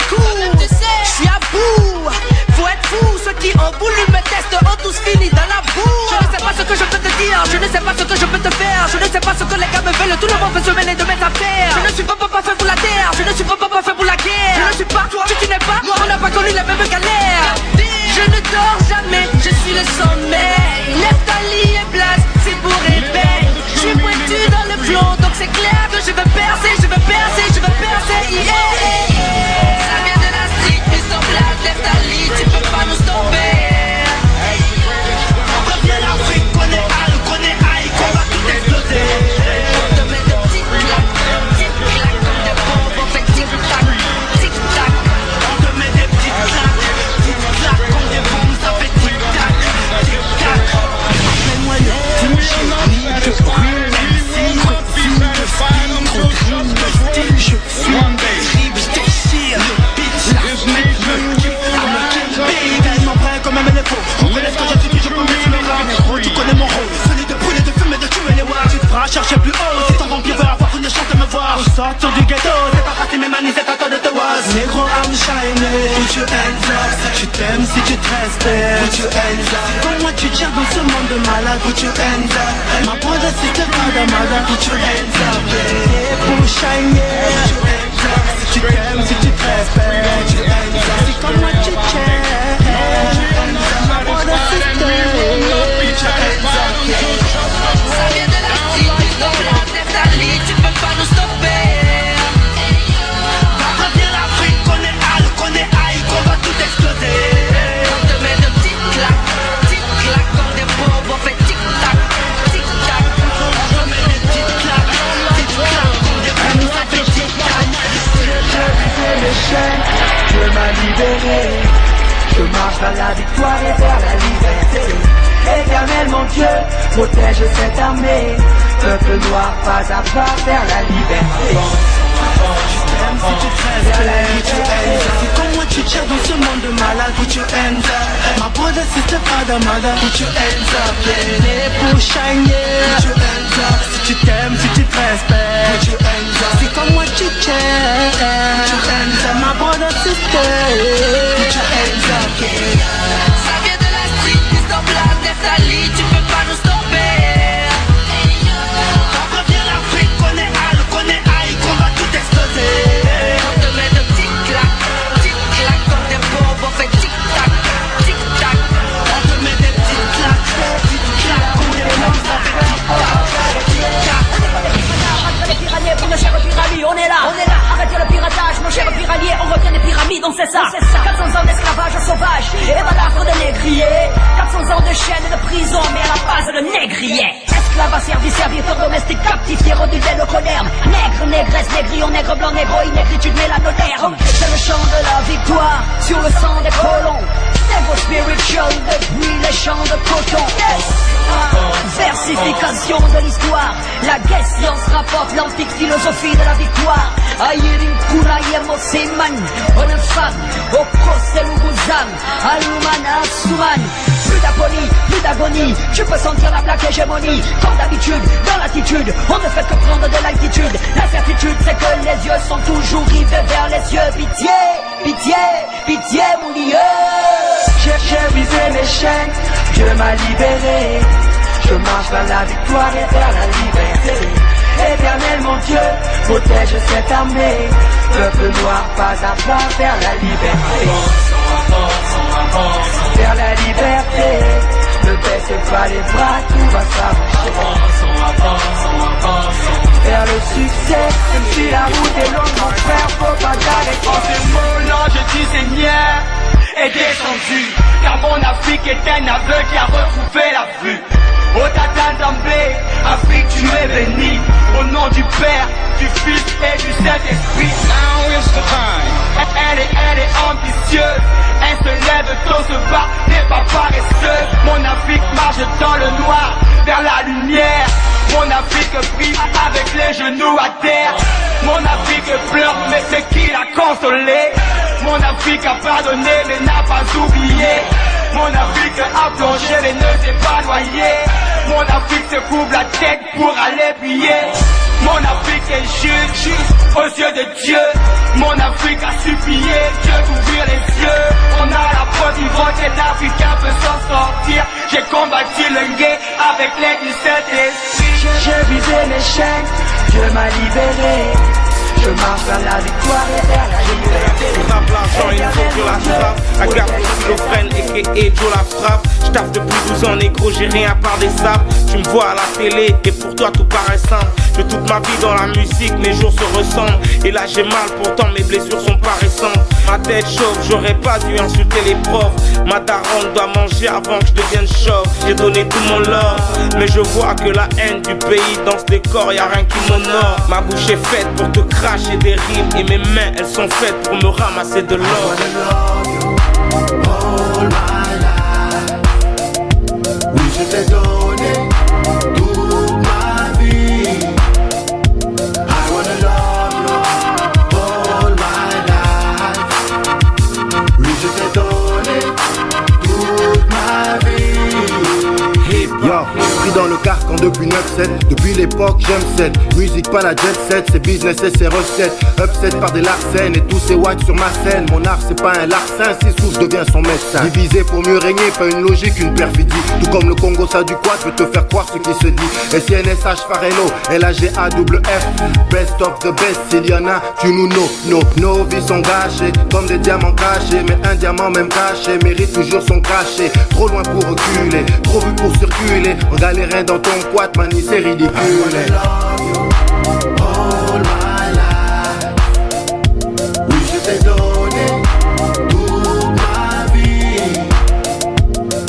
cool. Je suis à bout, faut être fou. Ceux qui ont voulu me tester ont tous fini dans la boue. Je ne sais pas ce que je peux te dire, je ne sais pas ce que je peux te faire. Je ne sais pas ce que les gars me veulent, tout le monde veut se mêler de mes affaires. Je ne suis pas fait pour la terre, je ne suis pas fait pour la guerre. Je ne suis pas toi, tu n'es pas, on n'a pas connu les mêmes galères. Je ne dors jamais, je suis le sommeil. Neftali et Blas, c'est pour réveil. Je suis pointu dans le plomb, donc c'est clair que je veux percer, je veux percer, je veux percer, yeah. Ça vient de la street, Mr. Blas, Neftali, tu peux pas nous stopper. On revient l'Afrique, qu'on est high, qu'on va tout exploser. On te met de petites claques comme des bombes, on fait tic-tac, tic-tac. On te met des petites claques comme des bombes, ça fait tic-tac, tic-tac. Appelle-moi le team chéri, je crois. Chercher plus haut, si ton vampire veut avoir une chance de me voir. Sortir du ghetto, c'est pas facile, mes manies, c'est à toi de te voir. Négro, I'm shining, put your hands up. Si tu t'aimes, si tu te respectes, put your hands up. Comment tu tiens dans ce monde de malade, put your hands up. Ma brother, si t'es pas de malade, put your hands up. Et pour shiner, put your hands up. Si tu t'aimes, si tu te respectes, put your hands up. Si comme moi tu tiens, ma brother, si t'es, put your hands up. Ça vient de la tu peux pas nous stopper. Va revenir l'Afrique, qu'on est high, qu'on va tout exploser. On te met de petites claques comme des bombes, on fait tic-tac, tic-tac. On te met des petites claques comme des bombes, ça fait tic-tac. Je les chaînes, Dieu m'a libéré. Je marche vers la victoire et vers la liberté. Éternel mon Dieu, protège cette armée. Peuple noir, pas à pas vers la liberté. Tu t'aimes si tu te respectes. C'est comme moi tu tiens dans ce monde de malade. Put your hands up. Ma brother, sister, father, mother. Put your hands up. Les pour shiner. Put your hands up. Si tu t'aimes, si tu te respectes. Put your hands up. C'est comme moi tu tiens. Put your hands up. Ma brother, sister. Put your hands up. Ça vient de la street, Mr. Blas, Neftali, tu peux pas nous stopper. On te met de petites claques comme des bombes, on fait tic-tac, tic-tac. On te met des petites claques comme des bombes, ça fait tic-tac, tic-tac. Arrête les pyramides, mon cher pyramide, on est là. Arrêtez le piratage, mon cher pyramier, on revient des pyramides, on sait ça. 400 ans d'esclavage sauvage et balafre de négrier. 400 ans de chaînes et de prison, mais à la base le négrier. Esclave, asservi, serviteur domestique, captif, héros du le colère. Nègre, négresse, négrillon, nègre blanc, négro, négritude, mélanolaire. C'est le chant de la victoire sur le sang des colons. Négro spiritual depuis les champs de coton. Versification de l'histoire. La guerre science rapporte l'antique philosophie de la victoire. Ayirin kuna yemoseman, onefam, okosel uguzam, alumana suman. Plus d'agonie, tu peux sentir la blague hégémonie. Comme d'habitude, dans l'attitude, on ne fait que prendre de l'altitude. L'incertitude, c'est que les yeux sont toujours rivés vers les cieux. Pitié, pitié, pitié, mon Dieu. J'ai brisé mes chaînes, Dieu m'a libéré. Je marche vers la victoire et vers la liberté. Éternel mon Dieu, protège cette armée. Peuple noir, pas à pas vers la liberté. Vers la liberté. Ne baisse pas les bras, tout va s'arranger. Vers le succès, même si la route est longue, mon frère, faut pas t'arrêter. En ces mots-là, je dis Seigneur, est descendu, car mon Afrique est un aveugle qui a retrouvé la vue. Au Tata Zambé, Afrique tu es béni. Au nom du Père, du Fils et du Saint-Esprit. Now is the time. Elle est ambitieuse. Elle se lève tôt, se bat, n'est pas paresseuse. Mon Afrique marche dans le noir, vers la lumière. Mon Afrique prie avec les genoux à terre. Mon Afrique pleure, mais c'est qui l'a consolé. Mon Afrique a pardonné, mais n'a pas oublié. Mon Afrique a plongé, mais ne s'est pas noyé. Mon Afrique se couvre la tête pour aller prier. Mon Afrique est juste aux yeux de Dieu. Mon Afrique a supplié, J'ai combattu le gay avec l'aide du Saint-Esprit. J'ai visé l'échec, Dieu m'a libéré. Je marche vers la victoire et vers la liberté. Frappe l'argent, il faut que la frappe. Agape, schizophrène, a.k.a. Joe la frappe. J'taffe depuis 12 ans, négro, j'ai rien à part des sables. Tu me vois à la télé et pour toi tout paraît simple. De toute ma vie dans la musique, mes jours se ressemblent. Et là j'ai mal, pourtant mes blessures sont pas récentes. Ma tête chauffe, j'aurais pas dû insulter les profs. Ma daronne doit manger avant que je devienne chauve. J'ai donné tout mon love, mais je vois que la haine du pays dans ce décor, y'a rien qui m'honore. Ma bouche est faite pour te cracher des rimes et mes mains elles sont faites pour me ramasser de l'or. All my life, oui je t'ai donné toute ma vie. I wanna love you all my life, oui je t'ai donné toute ma vie. Yo, pris dans le carcan depuis 9-7. Depuis l'époque j'aime cette musique, pas la jet set. C'est business et c'est recettes. Upset par des larcènes et tous ces whites sur ma scène. Mon art c'est pas un larcin, si sous je deviens son médecin. Divisé pour mieux régner, pas une logique, une perfidie. Tout comme le Congo ça du quad, veut te faire croire ce qui se dit. SNSH Farello, LAGAWF, best of the best, s'il y en a, tu nous know. Nos vies sont gâchées, comme des diamants cachés. Mais un diamant même caché mérite toujours son cachet. Trop loin pour reculer, trop vu pour circuler. En galérant dans ton quad, mani c'est ridicule. All my life, oui je t'ai donné toute ma vie.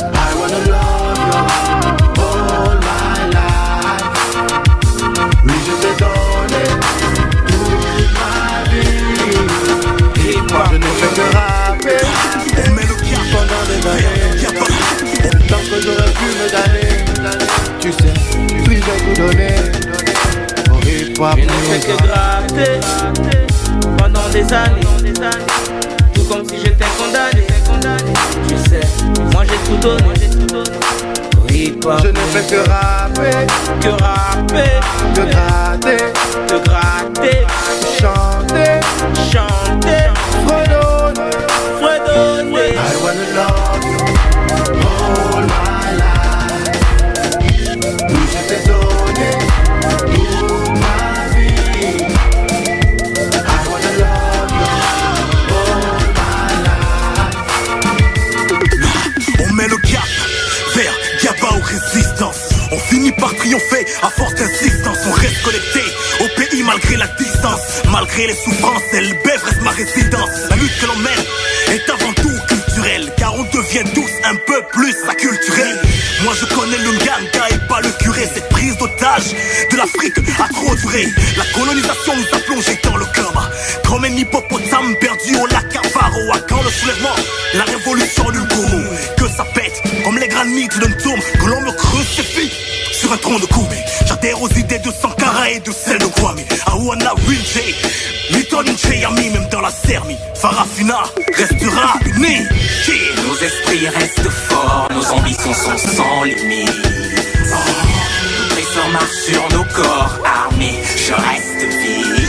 I wanna love you all my life, oui je t'ai donné toute ma vie. Et moi je ne fais que rapper pendant des années. Tant que j'aurais pu me donner, tu sais, puis j'ai tout donné. Je ne fais que gratter pendant des années, tout comme si j'étais condamné. Tu sais, moi j'ai tout donné. Je ne fais que rapper, que rapper, que gratter, que gratter, chanter, chanter, fredonner, fredonner. I wanna love you all my life, oui je t'ai donné toute ma vie. I wanna love you all my life. On met le cap vers Gaba ou résistance. On finit par triompher à force d'insistance. On reste connecté au pays malgré la distance. Malgré les souffrances, Elbeuf reste ma résidence. La lutte que l'on mène est avant tout culturelle, car on devient tous un peu plus acculturés. Moi je connais le Nganga et pas le curé. Cette prise d'otage de l'Afrique a trop duré. La colonisation nous a plongé dans le coma, comme un hippopotame perdu au lac Avaro. À quand le soulèvement, la révolution du Gourou? Que ça pète comme les granites d'un tombe, que l'on me crucifie sur un tronc de Koumé. J'adhère aux idées de Sankara et de celles de Kwame. Awana Winche, Milton Ncheyami, même dans la Sermi. Farafina restera unie. Nos esprits restent forts, nos ambitions sont sans limite. Nos trésors marchent sur nos corps armés, je reste vie.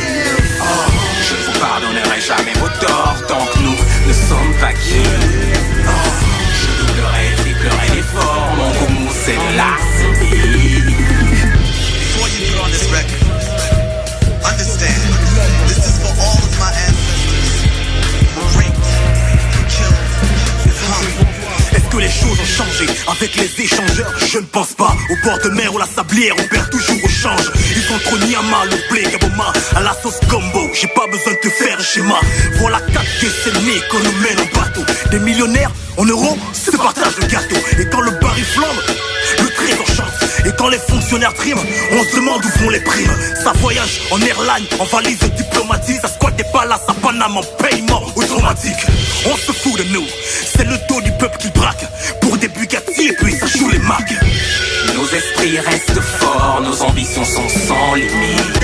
Je ne vous pardonnerai jamais vos torts tant que nous ne sommes pas quittes. Je doublerai, triplerai l'effort, mon goumou c'est de la survie. Before you get on this record, understand, this is for all of my ancestors who raped, who killed, who hung. Est-ce que les choses ont changé avec les échangeurs? Je ne pense pas. Au bord de mer ou la sablière, on perd toujours au change. Ils sont trop Niama, le blé, Gaboma, à la sauce combo. J'ai pas besoin de te faire un schéma. Voilà 4 décennies qu'on nous mène en bateau. Des millionnaires en euros se partagent le gâteau. Et quand le baril flambe, le trésor chante. Et quand les fonctionnaires triment, on se demande où vont les primes. Ça voyage en airline, en valise diplomatique. Ça squatte des palaces à Panama en paiement automatique. On se fout de nous, c'est le dos du peuple qui braque. Pour des Bugatti et puis ça joue les marques. Nos esprits restent forts, nos ambitions sont sans limite.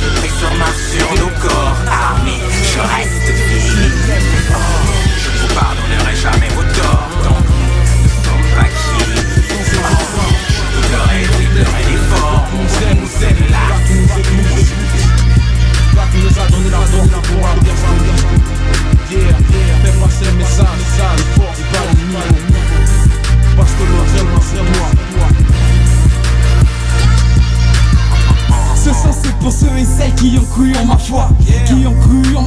Nos trésors marchent sur nos corps armés, je reste vie. Je ne vous pardonnerai jamais vos torts tant que nous ne sommes pas quittes. Je doublerai, triplerai l'effort, mon goumou c'est de la survie. Qui nous a donné la pour dire ça. Fais passer le message, fort, c'est pas la nuit. Pas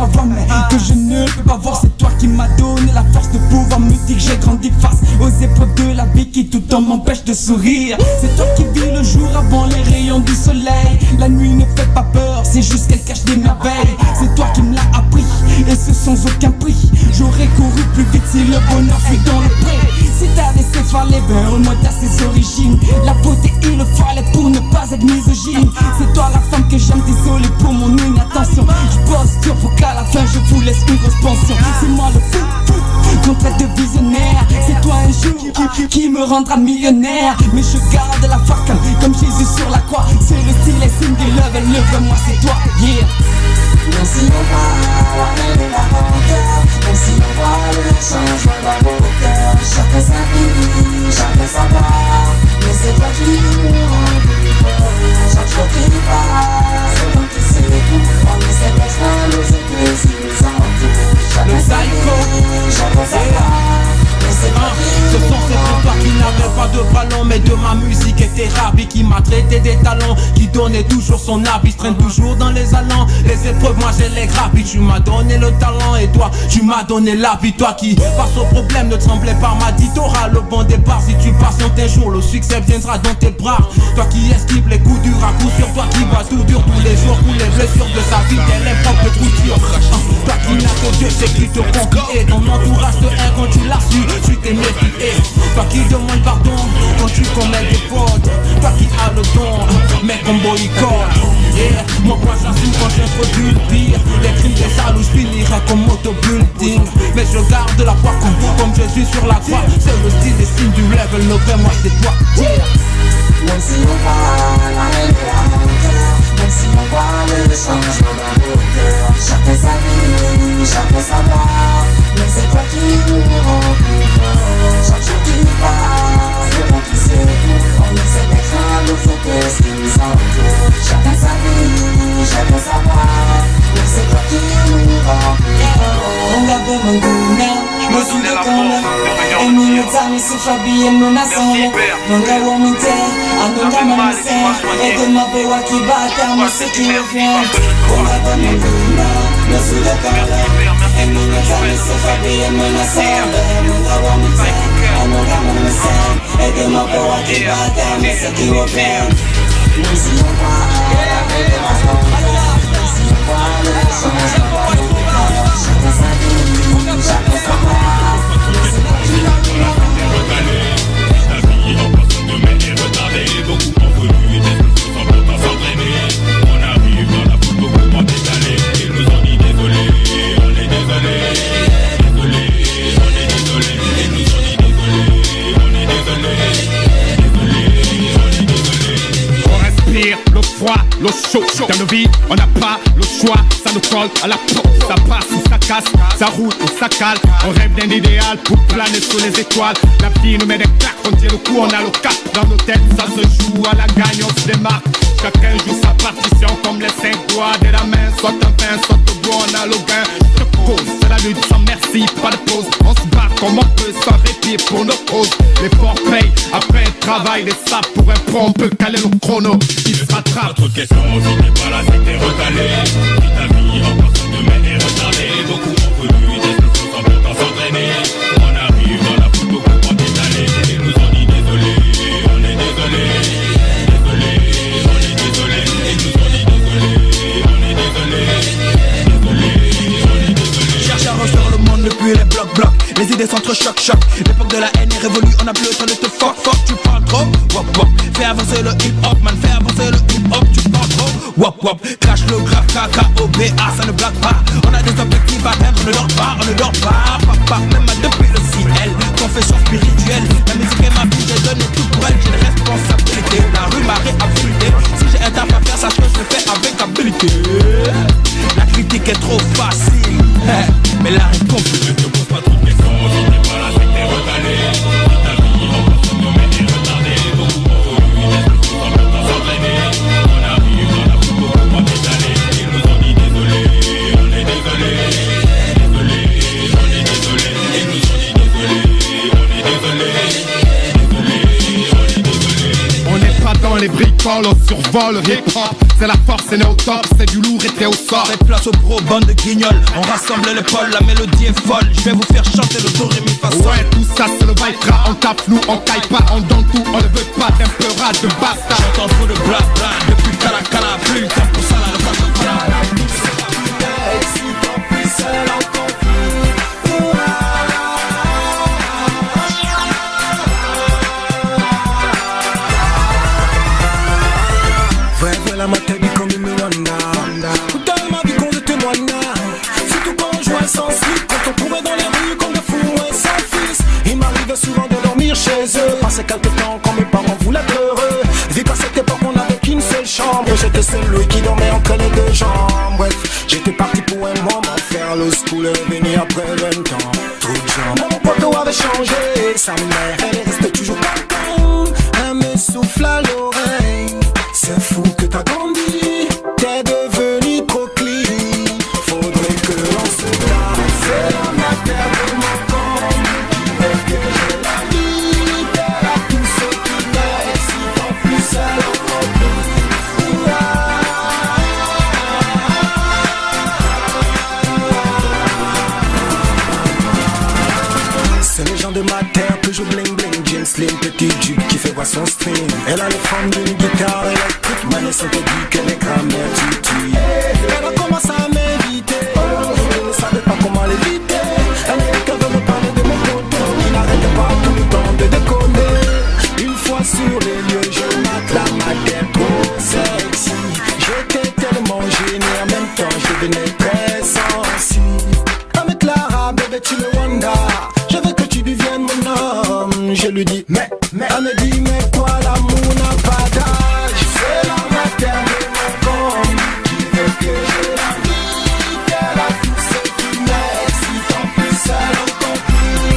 auparavant, mais que je ne peux pas voir. C'est toi qui m'as donné la force de pouvoir me dire que j'ai grandi face aux épreuves de la vie qui tout le temps m'empêchent de sourire. C'est toi qui vis le jour avant les rayons du soleil. La nuit ne fait pas peur, c'est juste qu'elle cache des merveilles. C'est toi qui me l'as appris, et ce sans aucun prix. J'aurais couru plus vite si le bonheur fut dans le pré. Si t'as laissé faire les bains, remonte à ses origines. La beauté il le fallait pour ne pas être misogyne. C'est toi la femme que j'aime, désolé pour mon inattention. Je bosse dur pour qu'à la fin je vous laisse une grosse pension. C'est moi le fou, contraire de visionnaire. C'est toi un jour qui me rendra millionnaire. Mais je garde la foi comme Jésus sur la croix. C'est le style et signe de love, elle lève moi c'est toi, yeah. Même si on va aller la hauteur, même si on voit le changement dans vos cœurs. Chacun sa vie, chacun sa part, mais c'est toi qui nous rend plus fort. Chaque jour qui passe, c'est toi qui sais tout. On essaie d'être un nos épées qui nous entourent. Chacun sa vie, chacun sa part. Ce sont ces prépas qui n'avaient pas de ballon, mais de ma musique et thérapie, qui m'a traité des talents, qui donnait toujours son habit, se traîne toujours dans les allants. Les épreuves, moi j'ai les grappes. Tu m'as donné le talent et toi, tu m'as donné la vie. Toi qui face au problème ne tremblais pas, m'a dit t'auras le bon départ. Si tu passes tes jours, le succès viendra dans tes bras. Toi qui esquives les coups durs à coup sur toi, qui va tout dur tous les jours pour les blessures de sa vie, tes lèvres propres de couture. Toi qui n'as que Dieu, c'est qui te confie, et ton entourage te hait quand tu l'as su. Tu t'es méfié, toi qui demande pardon quand tu commets des fautes. Toi qui as le don, mais qu'on boycotte. Yeah, moi quoi j'assume quand j'introduis le pire. Les crimes des salauds, je finirai comme autobuilding. Mais je garde la foi comme Jésus sur la croix. C'est le style des signes du level, le vrai moi c'est toi, yeah. Même si on va aller la hauteur, même si on voit le changement dans vos cœurs. Chacun sa vie, chacun sa part, mais c'est toi qui nous rend plus fort. Chaque jour qui passe, c'est toi qui sais tout. On essaie d'être à nos épées qui nous entourent. Chacun sa vie, chacun sa part, mais c'est toi qui nous rend plus fort. On garde mon goût, je me suis de ton et minutes à mes souffles habillés menaçants. Mon gars où on Anonga mamise, et de ma bewa qui bat à moi ce qui revient. On a donné le nom, le sous le corps. Et nous nous amis se fabillent menaçants. Anonga mamise, Anonga mamise, et de ma bewa qui bat à moi ce qui revient. Même si on voit la même si on voit le changement, chacun sa vie, chacun sa part. C'est pas qui beaucoup ont voulu des choses sans pourtant s'entraîner. On arrive dans la foule, beaucoup ont décalé. Ils nous ont dit désolé, on est désolé. Désolé, on est désolé. Ils nous ont dit désolé, on est désolé. Désolé, on est désolé. On respire le froid, l'eau chaude. Dans nos vies, on n'a pas le choix. Ça nous colle à la peau. Ça passe ou ça casse, ça roule ou ça cale. On rêve d'un idéal pour planer sous les étoiles. La vie nous met des claques, on tient le coup, on a le cap. Dans nos têtes, ça se joue à la gagne, on se démarque. Chacun joue sa partition comme les 5 doigts de la main. Soit un pain, soit au bois, on a le gain. Je pose, c'est la lutte sans merci, pas de pause. On se bat comme on peut, sans répit pour nos causes. L'effort paye, après un travail des sables. Pour un pro, on peut caler le chrono, il se rattrape. Notre question, si t'es pas là, c'est que t'es recalé. Si ta vie en passant demain est retardée. Beaucoup ont voulu des choses sans pourtant s'entraîner. On arrive dans la foule, beaucoup ont décalé. Ils nous ont dit désolé, on est désolé. Désolé, on est désolé. Ils nous ont dit désolé, on est désolé. Désolé, on est désolé. Cherche à refaire le monde depuis les blocs. Les idées s'entrechoquent. L'époque de la haine est révolue, on a plus le temps de te fuck. Tu parles trop, wop wop. Fais avancer le hip hop, man, fais avancer le hip hop. Tu parles trop, wop wop. Crash le grave, KKOBA, ça ne blague pas. On a des objectifs à atteindre, on ne dort pas. Papa, même depuis le ciel, confession spirituelle. La musique est ma vie, j'ai donné tout pour elle, j'ai une responsabilité. La rue m'a réhabilité. Si j'ai un taf à faire, sache que je le fais avec habilité. La critique est trop facile, mais la réponse je te pose pas trop de questions, si t'es pas là, c'est que t'es recalé. Si ta vie en passant demain est retardée. Beaucoup ont voulu des choses sans pourtant s'entraîner. On arrive dans la foule, beaucoup ont décalé. Ils nous ont dit désolé, on est désolé. Désolé, on est désolé. Ils nous ont dit désolé, on est désolé. Désolé, on est désolé. On n'est pas dans les briques. protocole, on survole le hip-hop. C'est la force, c'est né au top, c'est du lourd et t'es au sort. Et place aux pros, bande de guignols. On rassemble l'épaule, la mélodie est folle. Je vais vous faire chanter le do, ré, mi, fa, sol. Ouais, tout ça c'est le vibe, on tape, nous on caille pas, on donne tout, on ne veut pas d'un peu rage de basta. J'entends trop de bla bla, depuis Cala, plus le temps pour ça là, le pas de la matérie comme une Wanda. Dans ma vie qu'on te témoigne. Surtout quand on jouait sans slip, quand on courait dans les rues comme des fous et sans fils. Il m'arrivait souvent de dormir chez eux. Passer quelques temps quand mes parents voulaient être heureux. Vu qu'à cette époque on n'avait qu'une seule chambre. J'étais celui qui dormait entre les deux jambes. Bref, j'étais parti pour un moment faire le school et revenir après 20 ans. Trop de gens. Mon poteau avait changé. Sa mère, elle est restée toujours contente. Elle me souffle à l'oreille. C'est fou que t'as grandi, t'es devenu trop clean. Faudrait que l'on se tape, c'est la matière de mon corps. Qui veut que j'ai la vie, t'es à tous ceux qui m'aiment. Si t'en plus seul encore plus. C'est les gens de ma terre, toujours bling bling. Jean Slim, petit jupe qui fait voir son string. Elle a les formes d'une guitare électrique. Manessa te dit qu'elle est grammaire titi. Elle a commencé à m'inviter. Je ne savais pas comment l'éviter. Elle m'a dit qu'elle veut me parler de mon poteau. Il n'arrêtait pas tout le temps de déconner. Une fois sur les lieux, je m'acclame à tête trop sexy. J'étais tellement gêné, en même temps je devenais très sensible. Elle me Clara, bébé tu le wonder. Je veux que tu deviennes mon homme. Je lui dis mais elle me dit mais toi l'amour n'a pas d'âge. C'est la matière de mon corps. Qui veut que j'ai la vie, qu'elle a tout ce qui m'aide. Si tant plus seul encore plus.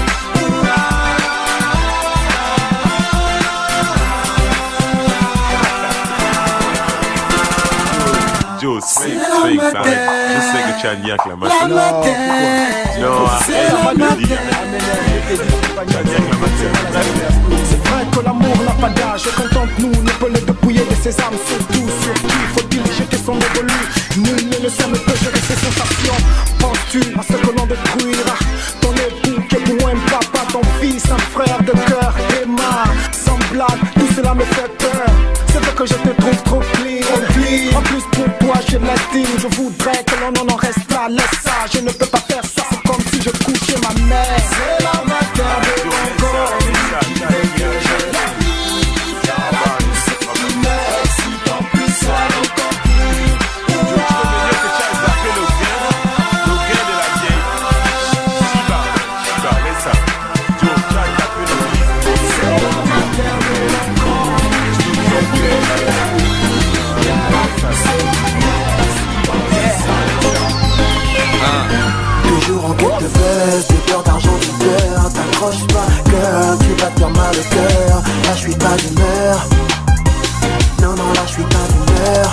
Joe, swing, ça arrête. Je sais que tu as niaque la matière. Non, arrête. C'est vrai que l'amour n'a pas d'âge. Contente-nous, ne peut le dépouiller de ses âmes. Surtout sur qui faut-il jeter son évolu. Nul ne le sait, ne peut gérer ses sensations. Penses-tu à ce que l'on détruira? Ton époux qui est pour moi un papa, ton fils, un frère de cœur. Emma, sans blague, tout cela me fait peur. C'est vrai que je te trouve trop clean. En plus pour toi j'ai de l'estime. Je voudrais que l'on en reste là. Laisse ça, je ne peux pas faire ça. C'est comme si je couchais ma mère. C'est la matière de mon corps. Toujours en quête de buzz, de peur d'argent, de peur. T'accroches pas, cœur, tu vas te faire mal au cœur. Là je suis pas d'humeur. Non, non, là je suis pas d'humeur.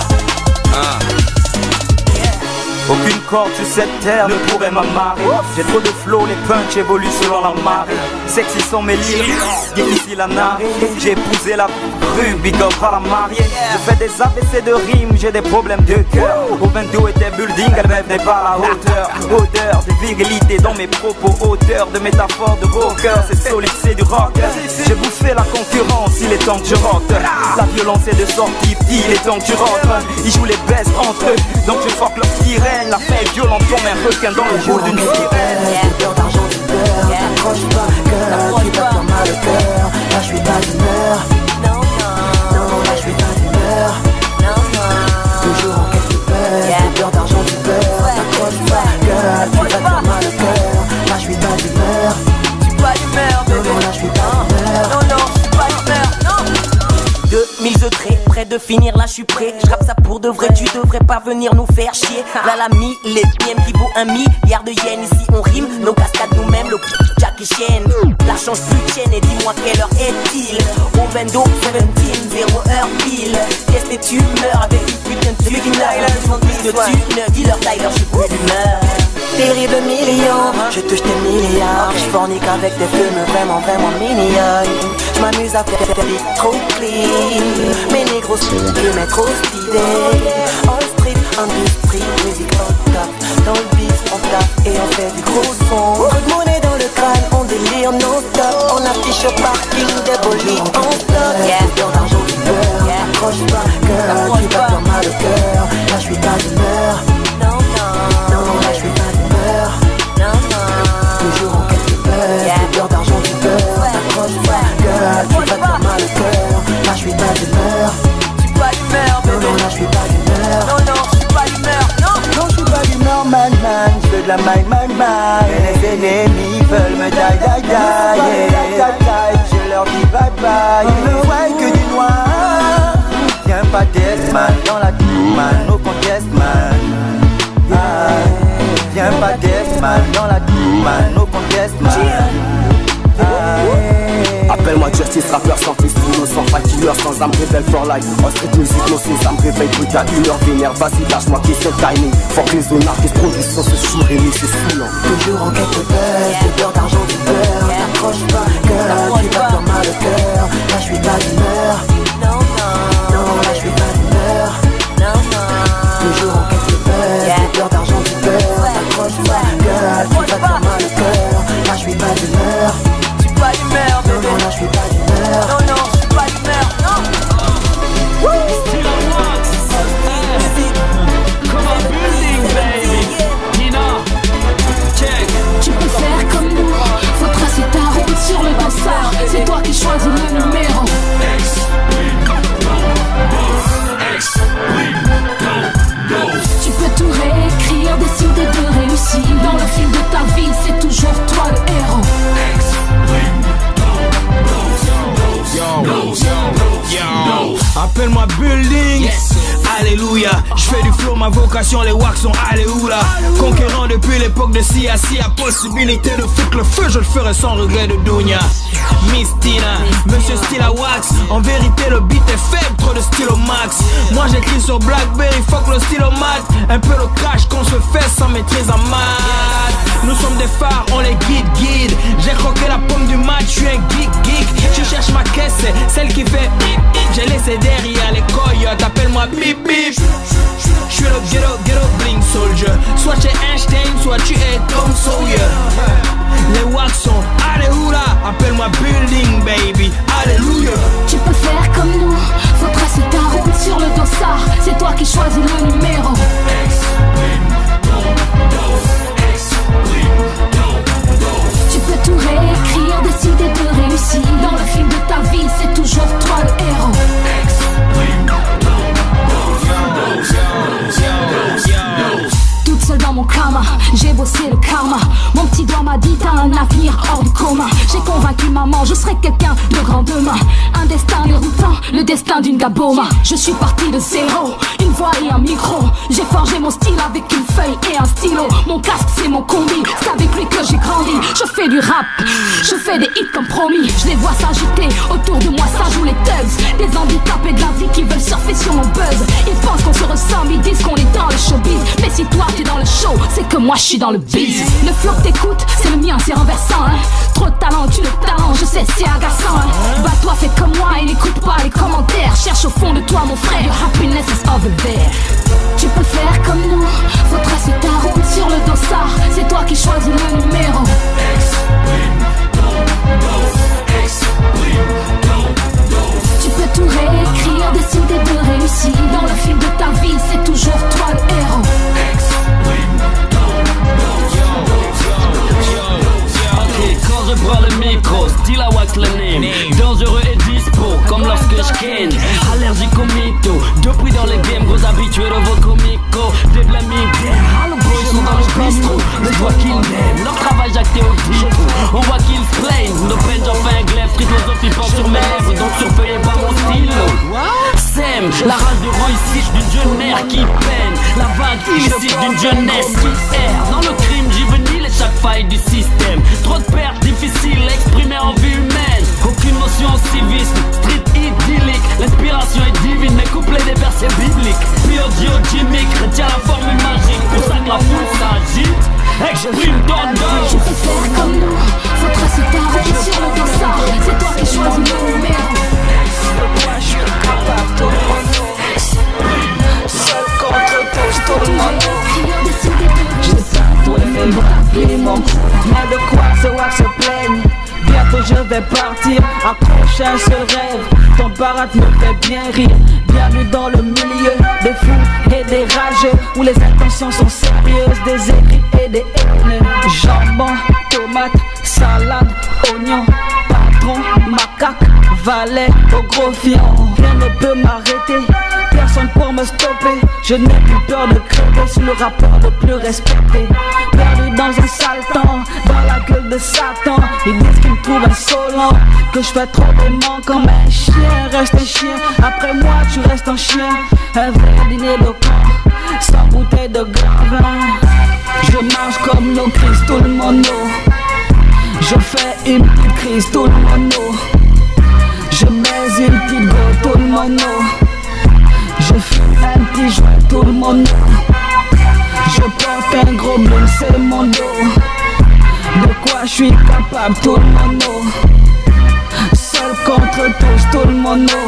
Aucune corde sur cette terre ne pourrait m'amarrer. J'ai trop de flow, les punchs évoluent selon la marée. Sexy sont mes lyrics, difficile à narrer. J'ai épousé la rue, big up à la mariée. Je fais des AVC de rimes, j'ai des problèmes de cœur. Au 22 était building, elle m'aimait pas la hauteur. Odeur de virilité dans mes propos, odeur de métaphores de rocker. C'est solide, c'est du rock. J'ai bouffé la concurrence, il est temps que je rock. La violence est de sortie, il est temps que tu rentres. Ils jouent les best entre eux, donc je fuck leur sirène. La paix est violente comme un requin dans le jour d'une sirène. De peur d'argent, de peur. T'accroches pas, cœur, tu vas te faire mal au cœur. Là je suis pas d'humeur. Non, non, là je suis pas d'humeur. Toujours en quête de peur. De peur d'argent, de peur. T'accroches pas, cœur, tu vas te faire mal au cœur. Là je suis pas d'humeur. Pas d'humeur, bébé. Non, là je suis pas d'humeur. Non, non, pas d'humeur, non. 2000 de trait, près de finir, là je suis prêt. Je rappe ça pour de vrai, tu devrais pas venir nous faire chier. Là la millénième qui vaut 1 milliard de yens. Ici on rime, nos cascades nous-mêmes, le Jack et Chien. La change plus de chaîne et dis-moi quelle heure est-il. Au Bendo 17, 0 heure pile. Qu'est-ce que tu meurs avec une putain de Tyler? Plus de thunes, dis-leur Tyler, je suis plus d'humeur. Terrible million, je touche tes milliards. Je fornique avec des films vraiment, vraiment mignonnes. J'm'amuse à faire des beats trop clean. Mes négros sont que mes trop stylés. All street, industrie, musique on top. Dans le beat, on tape et on fait du gros son. Beaucoup de monnaie dans le crâne, on délire non-stop. On affiche au parking des bolides en stock. Couleur d'argent du beurre, t'accroche pas, girl, tu vas faire mal au cœur. Là j'suis pas d'humeur, non, là j'suis pas d'humeur, toujours en quête de buzz, couleur d'argent du beurre. T'accroche pas, girl, tu vas faire mal au cœur. Là j'suis pas d'humeur, non, là j'suis pas d'humeur, non, j'suis pas d'humeur, non, j'suis pas d'humeur, man, j'fais de la man. Et les ennemis veulent me die, je leur dis bye bye. Ils ne voient que du noir. Viens pas test man, dans la tour man, no contest man. Viens pas test man, dans la tour man, no contest man. Appelle-moi Justice, rappeur sans fistino, sans fight killer, sans âme rebelle for life. En street music, nos ça me réveille brutal, 1h vénère, vas-y lâche-moi qui c'est le timing. Fuck les zonards qui se produisent sans se chourer, mais c'est saoulant. Toujours en quête de buzz, de beurre d'argent du beurre. T'accroches pas, girl, tu vas faire mal au cœur. Là j'suis pas d'humeur, non, là j'suis pas d'humeur, toujours en quête de buzz, de beurre d'argent du beurre. T'accroches pas, girl, tu vas faire mal au cœur. Là j'suis pas d'humeur, non, là j'suis pas d'humeur, non, j'suis pas d'humeur, non. Still on wax. Come on, building, baby. Nina, check. Tu peux faire comme nous, faut tracer ta route sur le danseur. C'est toi qui choisis le numéro. Tu peux tout réécrire, décider de réussir. Dans le film de ta vie, c'est toujours toi le héros. Appelle-moi building, alléluia. J'fais du flow, ma vocation, les wax sont alléluia. Conquérant depuis l'époque de Sia, possibilité de foutre le feu, je le ferai sans regret de Dounia. Miss Tina, Monsieur Stila Wax. En vérité le beat est faible, trop de stylo max. Moi j'écris sur Blackberry, fuck le stylo mat. Un peu le crash qu'on se fait sans maîtrise en maths. Nous sommes des phares, on les guide. J'ai croqué la pomme du match, j'suis un geek. Tu cherches ma caisse, c'est celle qui fait bip bip. J'ai laissé derrière les coyotes, appelle-moi bip bip. J'suis le ghetto bling soldier. Soit tu es Einstein, soit tu es Tom Sawyer. Les wax sont alléluia. Appelle-moi building baby, alléluia. Tu peux faire comme nous, faut tracer ta route sur le dossard. C'est toi qui choisis le numéro. Tu peux tout réécrire, décider de réussir. Dans le film de ta vie, c'est toujours toi le héros. Toute seule dans mon karma, j'ai bossé le karma. Mon petit doigt m'a dit t'as un avenir hors du commun. J'ai convaincu maman, je serai quelqu'un de grand demain. Un destin déroutant, le destin d'une gaboma. Je suis parti de zéro, une voix et un micro. J'ai forgé mon style avec une feuille et un stylo. Mon casque c'est mon combi, c'est avec lui que j'ai grandi. Je fais du rap, je fais des hits comme promis. Je les vois s'agiter, autour de moi ça joue les thugs. Des handicapés de la vie qui veulent surfer sur mon buzz. Ils pensent qu'on se ressemble, ils disent qu'on est dans le showbiz. Mais si toi t'es dans le show, c'est que moi je suis dans le biz. Le flow que t'écoutes, c'est le mien, c'est renversant hein. Trop de talent, tu le talent, je sais c'est agaçant hein. Bah toi fais comme moi et n'écoute pas les commentaires. Cherche au fond de toi mon frère, your happiness is over there. Tu peux faire comme nous, faut tracer ta route sur le dossard. C'est toi qui choisis le numéro. Tu peux tout réécrire, décider de réussir. Dans le film de ta vie, c'est toujours toi le héros. Quand je prends le micro, style à wax le name. Dangereux et dispo, comme lorsque je ken. Allergique au mytho, depuis dans les games, gros habitués de vos comicos. Des blaming them, hello boys sont dans le bistrot. Mais je vois qu'ils m'aiment, leur travail jacté au titre. On voit qu'ils se plaignent, nos peines j'en fais un glaive. Philosophie pense sur mes lèvres, donc surveillez pas mon stylo. Sème, la rage de réussite d'une jeune mère qui peine. La vague illicite d'une jeunesse qui erre. Dans le crime juvénile et chaque faille du système. Trop de pertes difficiles à exprimer en vie humaine. Aucune notion en civisme, street idyllique. L'inspiration est divine, mais couplée des versets bibliques. Pure Jimmick, retiens la formule magique. Pour ça que la foule s'agite. Exprime ton dos. Tu peux faire comme nous, faut tracer ta route sur le dossard. C'est toi qui choisis le mes bras, puis mon cou. Mais de quoi ce wax se plaigne? Bientôt je vais partir, accroche un seul rêve. Ton barat me fait bien rire. Bienvenue dans le milieu des fous et des rageux, où les intentions sont sérieuses, des écrits et des haines. Jambon, tomate, salade, oignon, patron, macaque, valet au gros fion. Rien ne peut m'arrêter, personne pour me stopper. Je n'ai plus peur de crever, suis le rappeur le plus respecté. Perdu dans un sale temps, dans la gueule de Satan. Ils disent qu'ils me trouvent insolent, que je fais trop d'aimant comme un chien. Reste un chien, après moi tu restes un chien. Un vrai dîner de camp, sans bouteille de grand vin. Je marche comme nos Christ, tout le mono. Je fais une petite crise, tout le mono. Je mets une petite go, tout le mono. Je fume un petit joint, tout le mono. Je porte un gros blunt, c'est mon dos. De quoi je suis capable, tout le mono. Seul contre tous, tout le mono.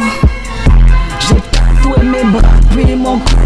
J'ai tatoué mes bras, puis mon cou.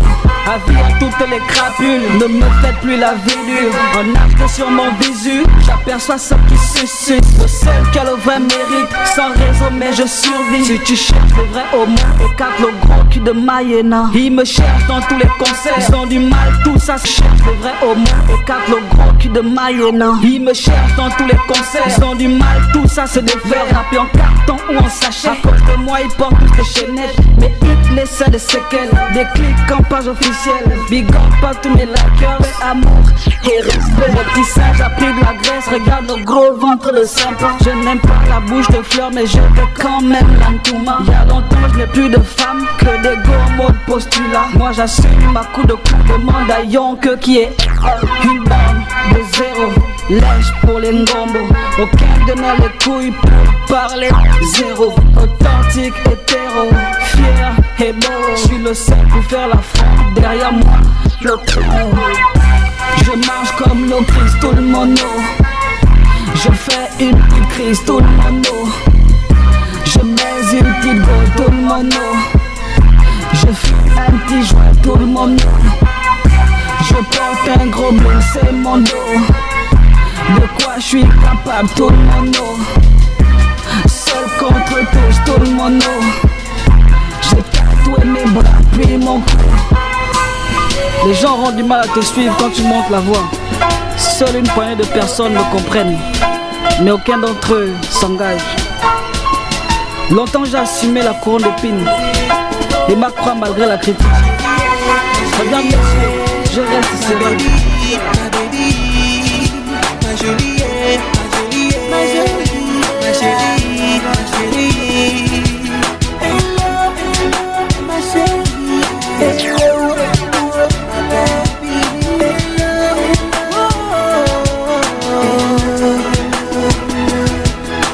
Avis à toutes les crapules, ne me faites plus la vie dure. En acte sur mon visu, j'aperçois ce qui suscite. Le seul qui a le vrai mérite, sans réseau mais je survis. Si tu cherches le vrai au monde, écarte le gros cul de Mayena. Ils me cherchent dans tous les concerts, ils ont du mal, tout ça se cherche le vrai au monde, écarte le gros cul de Mayena. Ils me cherchent dans tous les concerts, ils ont du mal, tout ça se défait. Rappé en carton ou en sachet, à cause de moi ils portent tous des chaînettes. Mais ils laissent des séquelles, des clics en page officielle. Big up pas tous mes likers, et amour et respect. Mon petit singe a pris de la graisse, regarde le gros ventre de sympa. Je n'aime pas la bouche de fleurs, mais je veux quand même l'antouma. Y'a longtemps je n'ai plus de femmes que des gourmands de postulat. Moi j'assume ma coup de demande à Yonke qui est une bande de zéro. Lèche pour les ngombos, aucun de nous les couilles pour parler zéro. Authentique, hétéro, fier et beau. Je suis le seul pour faire la fronde, derrière moi le trône. Je marche comme nos Christ, tout le mono. Je fais une petite crise, tout le mono. Je mets une petite go, tout le mono. Je fume un petit joint, tout le mono. Je porte un gros blunt, c'est mon dos. De quoi je suis capable, tout le mono. Seul contre tous, tout le mono. J'ai tatoué mes bras, puis mon cou. Les gens auront du mal à te suivre quand tu montes la voix. Seule une poignée de personnes me comprennent, mais aucun d'entre eux s'engage. Longtemps j'ai assumé la couronne d'épines et ma croix malgré la critique. Regarde mes yeux, je reste serein. Ma Juliette, ma Juliette, ma chérie, ma chérie. Hello, hello, ma chérie. Hello, hello, ma baby. Hello,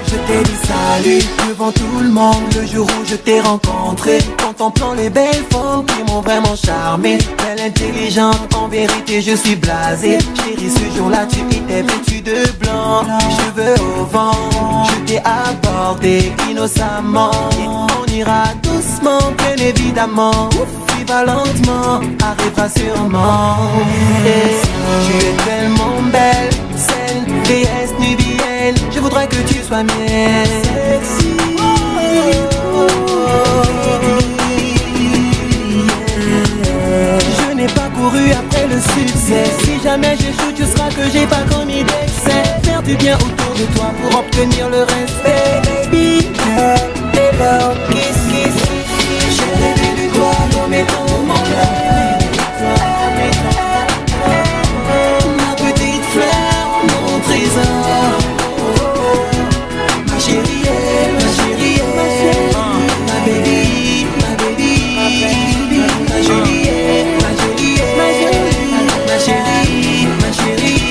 je t'ai dit salut devant tout le monde le jour où je t'ai rencontré. Contemplant les belles formes qui m'ont vraiment charmé. Belle, intelligente, en vérité je suis blasé. Chérie, ce jour-là tu étais vêtue de blanc, cheveux au vent. Je t'ai abordé innocemment. On ira doucement, bien évidemment. Tu vas lentement, arrivera sûrement. Et tu es tellement belle, saine, déesse nubienne. Je voudrais que tu sois mienne. Sexy. Je n'ai pas couru après le succès. Si jamais j'échoue, tu seras que j'ai pas commis d'excès. Faire du bien autour de toi pour obtenir le respect. Baby, hello, kiss, kiss. J'ai rêvé de toi comme étant mon rêve. Ma petite fleur, mon trésor. Ma chérie, ma chérie, ma baby, ma baby, ma Juliette, ma Juliette, ma chérie, ma chérie, ma chérie.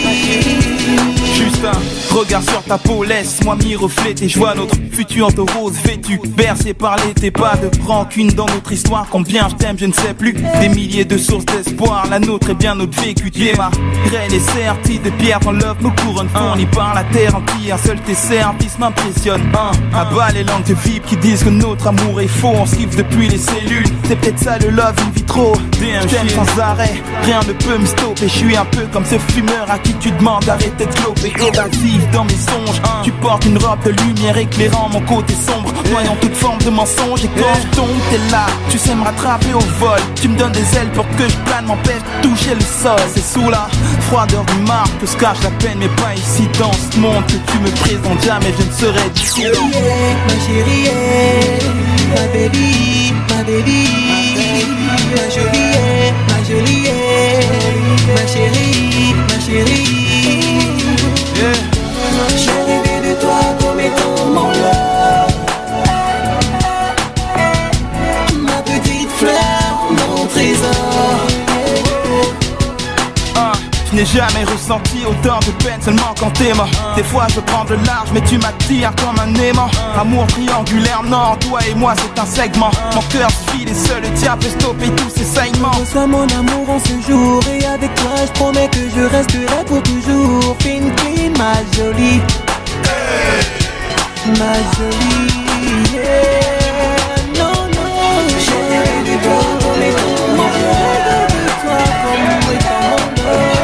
Juste putain. Regarde sur ta peau, laisse-moi m'y refléter. Je vois notre futur de rose vêtu, bercé par l'été. Pas de rancune dans notre histoire. Combien je t'aime, je ne sais plus. Des milliers de sources d'espoir, la nôtre est bien notre vécu. Tu es ma graine et sertie de pierre. Ton love me couronne fournie par la terre entière. Seul tes services m'impressionnent. À bas les langues de vip qui disent que notre amour est faux. On se kiffe depuis les cellules. C'est peut-être ça le love in vitro. Je t'aime sans arrêt, rien ne peut me stopper. Je suis un peu comme ce fumeur à qui tu demandes d'arrêter de cloper. Évasif dans mes songes, tu portes une robe de lumière éclairant mon côté sombre, noyant toute forme de mensonge. Et quand je tombe, t'es là, tu sais me rattraper au vol. Tu me donnes des ailes pour que je plane, m'empêche de toucher le sol. C'est sous la froideur du mar que se cache la peine, mais pas ici dans ce monde que tu me présentes. Jamais je ne serai d'ici. Ma chérie, ma baby, ma baby, ma jolie, ma jolie, ma chérie, ma chérie. J'ai rêvé de toi comme étant mon love, ma petite fleur, mon trésor. Je n'ai jamais ressenti autant de peine seulement quand t'es mort. Des fois je prends de large mais tu m'attires comme un aimant. Amour triangulaire, non, toi et moi c'est un segment. Mon cœur se vide et seul le tien peut stopper tous ces saignements. Reçois mon amour en ce jour et avec toi je promets que je resterai pour toujours. Fine queen, ma jolie, ma jolie, yeah. Non, non, j'ai rêvé de toi comme étant mon rêve, de toi comme étant mon love.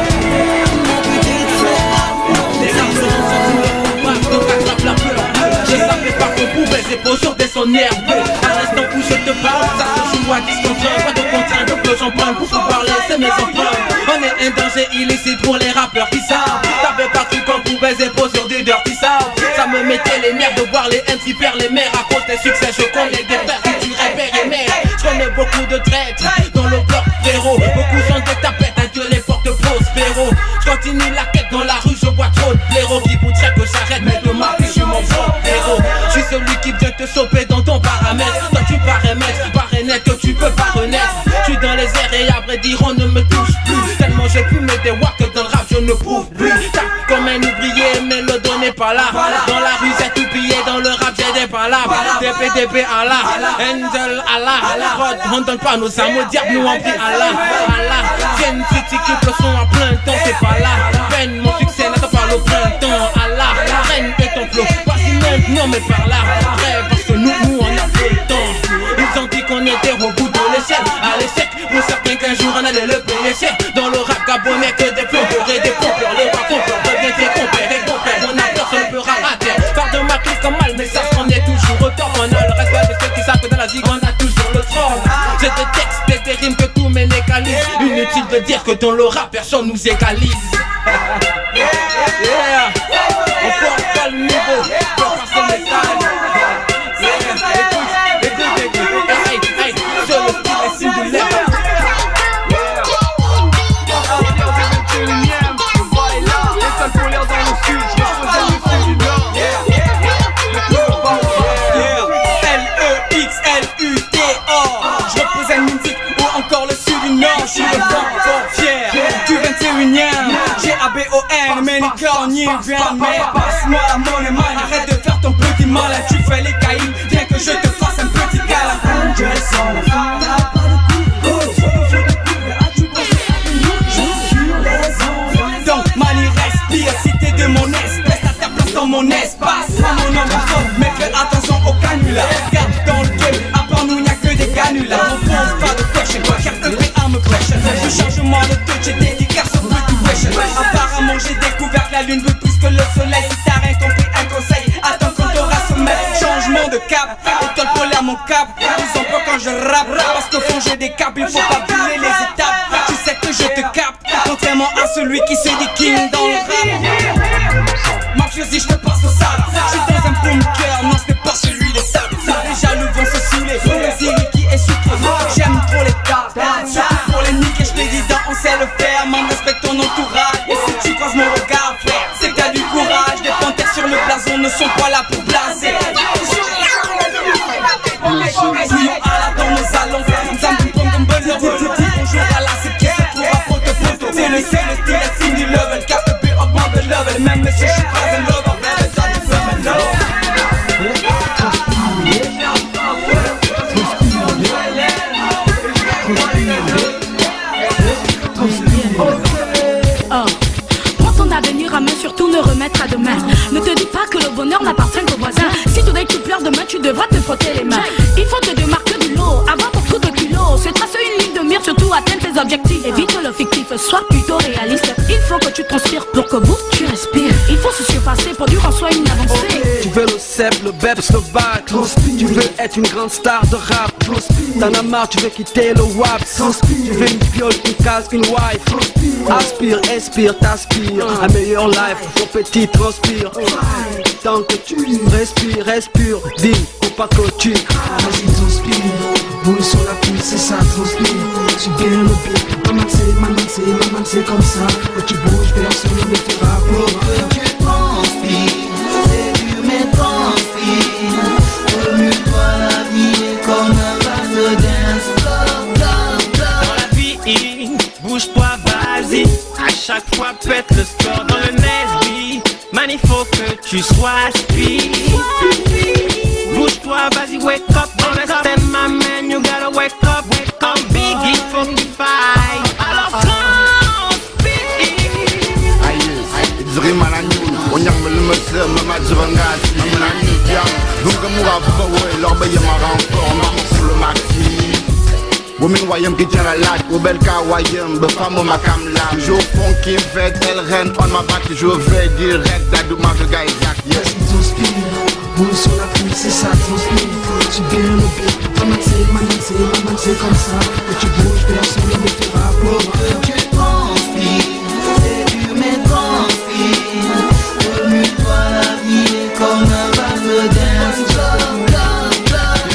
Sur des sons nerveux. À l'instant où je te parle, ça se joue à discontrôle. Pas de contrainte, de que j'en parle pour pouvoir laisser mes enfants. On est un danger illicite pour les rappeurs qui savent. T'avais pas cru qu'on pouvait zéro sur des dirty sound. Ça me mettait les nerfs de voir les MC perdre les mères. À cause des succès, je connais des frères qui tueraient père et mère. Je connais beaucoup de traîtres dans le bloc zéro. Beaucoup sont des tapettes, adieu les portes prospéro. Je continue la quête dans la rue, je vois trop de blaireaux qui voudraient que j'arrête, mais de ma vie je m'en fous héros. Je suis celui qui vient te choper dans ton paramètre. Toi tu parais maître, parais net que tu peux pas renaître. Je suis dans les airs et à vrai dire on ne me touche plus. Tellement j'ai pu me dévoir que dans le rap je ne prouve plus. Tac comme un ouvrier mais le don n'est pas là. Dans la rue j'ai tout pillé, dans le rap j'ai des palabres. DPDP Allah, Angel Allah. Rod on donne pas nos âmes au diable, nous en prie Allah. Allah, tiens une petite équipe le son à plein temps, c'est pas là. Peine mon succès n'attend pas le printemps. Allah, reine et ton flow, voici maintenant mais par là. Bref parce que nous on a peu le temps. Ils ont dit qu'on était au bout de l'échelle, à l'échec. Pour certains qu'un jour on allait le payer cher. Dans le rap gabonais que des plombeurs et des pompeurs. Les raconteurs deviennent des compères et compères. On a personne peut rater. Par de ma crise comme mal, mais ça on est toujours au top. On a le respect de ceux qui savent que dans la zig on a toujours le trône. J'ai des textes, des rimes que tout m'égalise. Inutile de dire que dans le rap personne nous égalise. Yeah, on porte pas le niveau, on passe le message. Écoute, hey, sur le style et signe de l'air. Je représente musique ou encore le sud du nord. Je suis le fort fier du 21ème. J'ai ABON, mais les cœurs n'y viennent. Mais passe-moi la monnaie, man. Arrête de faire ton petit malin. Tu fais les caïds, viens que je te fasse un petit câlin. Angel sans la femme, t'as pas de coup. Donc Mali respire, si t'es de mon espèce, t'as ta place dans mon espace. Prends mon nom mais fais attention au canular. Regarde dans le game, à part nous y'a que des canulars. On pense pas de pêche, car EPA me prêche. Je change-moi le touch et dédicace au petit wesh. Apparemment j'ai découvert que la lune veut plus que le soleil. Si t'as rien compris, un conseil, attends quand t'auras sommeil. Changement de cap, étoile collée à mon cap. Ils ont peur quand je rappe, parce que fond j'ai des caps. Il faut pas brûler les étapes, tu sais que je te capte. Contrairement à celui qui se dit king dans le rap. Mafiosi, je te passe au sale. Je suis dans un bunker, non c'était pas celui des sables. Déjà le vent se saouler, Ziri qui est sucré. J'aime trop les tas, surtout pour les niques. Et je te dis on sait le faire, man respecte ton entourage. Et si tu croises mon regard frère, c'est que t'as du courage. Des panthères sur le blason ne sont pas là pour blaser. Fouillons à la dans nos salons, ça me tombe comme bonheur. Bonjour à la c'est qui se trouve à photo. C'est le style, signe du level, KPP augmente le level. Même le Prends ton avenir à main, surtout ne remettre à demain. Ne te dis pas que le bonheur n'appartient qu'aux voisins. Si today tu pleures demain, tu devras te frotter les mains. Il faut te démarquer du lot, avoir beaucoup de kilos. Se tracer une ligne de mire, surtout atteindre tes objectifs. Évite le fictif, sois plutôt réaliste. Il faut que tu transpires pour que vous, tu respires. Il faut se surpasser pour dire en soi une avancée. Tu veux le cep, le beps, le bac. Tu veux être une grande star de rap. T'en as marre, tu veux quitter le WAP. Tu veux une piole, une case, une wife. Aspire, expire, t'aspires un meilleur life, ton petit transpire. Tant que tu respires, respire, dis, faut pas que tu. Vas-y, transpire, boule sur la pile, c'est ça, transpire. Tu gagnes le beat, maman c'est comme ça. Et tu bouges, personne ne te fera pour que tu transpires. C'est dur mais transpire. Remue-toi, la vie est comme un vase de dance. Dans la vie, bouge-toi, vas-y. À chaque fois pète le score dans le Nesby. Man, il faut que tu sois speed. Bouge-toi, vas-y, wake up. Understand my man, you gotta wake up. Comme Biggie, faut qu'il faille. Alors transpire. Zuri mananyun, onyang melumese, mama jevangati, manani yang, bunga mura buka woy, lorba yamara encore, maman pour le maxi. Women wayam qui tient la latte, au bel cas wayam, be famo ma kamla. Toujours funky vet, elle reine on ma back, je vais direct, d'adouma je gagne Jack, yes. Transpire, boule sur la pile, c'est ça, transpire. Tu gagnes le beat, maman c'est comme ça. Et tu bouges, personne ne te fera pour que tu transpires. C'est dur mais transpire. Remue-toi, la vie est comme un vase de dance.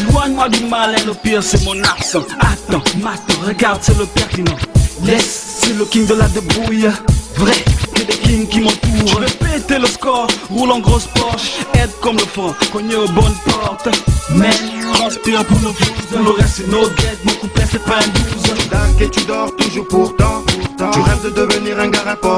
Éloigne-moi du malin, le pire c'est mon accent. Attends, m'attends, regarde, c'est le pertinent. Laisse, c'est le king de la débrouille. Vrai, que des kings qui m'entourent. Je vais péter le score, roule en grosse Porsche. Aide comme le front, cogné aux bonnes portes. Mais, transpire pour nos views. Le reste c'est nos guettes, mon couplet c'est pas un 12. Dingue et tu dors toujours pourtant. Tu rêves de devenir un gars rapport.